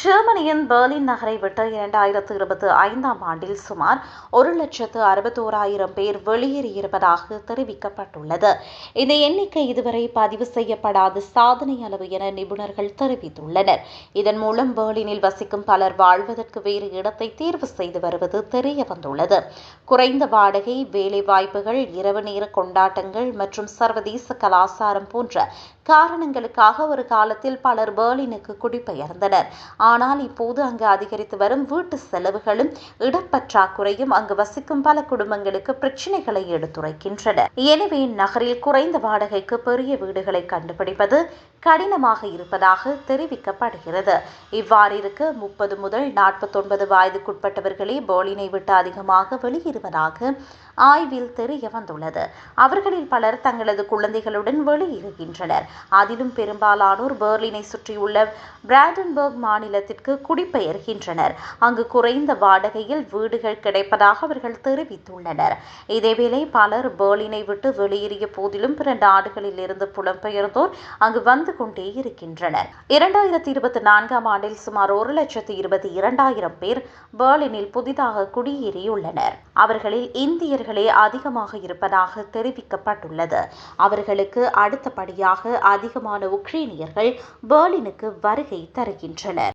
ஜெர்மனியின் பெர்லின் நகரை விட்டு 2025ஆம் ஆண்டில் சுமார் 1,61,000 பேர் வெளியேறியிருப்பதாக தெரிவிக்கப்பட்டுள்ளது. இந்த எண்ணிக்கை இதுவரை பதிவு செய்யப்படாத சாதனை அளவு என நிபுணர்கள் தெரிவித்துள்ளனர். இதன் மூலம் பெர்லினில் வசிக்கும் பலர் வாழ்வதற்கு வேறு இடத்தை தேர்வு செய்து வருவது தெரியவந்துள்ளது. குறைந்த வாடகை, வேலைவாய்ப்புகள், இரவு நேர கொண்டாட்டங்கள் மற்றும் சர்வதேச கலாச்சாரம் போன்ற காரணங்களுக்காக ஒரு காலத்தில் பலர் பெர்லினுக்கு குடிபெயர்ந்தனர். ஆனால் இப்போது அங்கு அதிகரித்து வரும் வீட்டு செலவுகளும் இடப்பற்றாக்குறையும் அங்கு வசிக்கும் பல குடும்பங்களுக்கு பிரச்சினைகளை எடுத்துரைக்கின்றன. எனவே நகரில் குறைந்த வாடகைக்கு பெரிய வீடுகளை கண்டுபிடிப்பது கடினமாக இருப்பதாக தெரிவிக்கப்படுகிறது. இவ்வாறு இருக்க 30 முதல் 49 வயதுக்குட்பட்டவர்களே பெர்லினை விட்டு அதிகமாக வெளியேறுவதாக ஆய்வில் தெரிய வந்துள்ளது. அவர்களில் பலர் தங்களது குழந்தைகளுடன் வெளியேறுகின்றனர். அதிலும் பெரும்பாலானோர் பெர்லினை சுற்றியுள்ள பிராண்டன்பர்க் மாநிலத்திற்கு குடிபெயர்கின்றனர். அங்கு குறைந்த வாடகையில் வீடுகள் கிடைப்பதாக அவர்கள் தெரிவித்துள்ளனர். இதேவேளை பலர் பெர்லினை விட்டு வெளியேறிய போதிலும் பிற நாடுகளில் இருந்து புலம்பெயர்ந்தோர் அங்கு வந்து கொண்டே இருக்கின்றனர். 2024ஆம் ஆண்டில் சுமார் 1,22,000 பேர் பெர்லினில் புதிதாக குடியேறியுள்ளனர். அவர்களில் இந்தியர்களே அதிகமாக இருப்பதாக தெரிவிக்கப்பட்டுள்ளது. அவர்களுக்கு அடுத்தபடியாக அதிகமான உக்ரைனியர்கள் பெர்லினுக்கு வருகை தருகின்றனர்.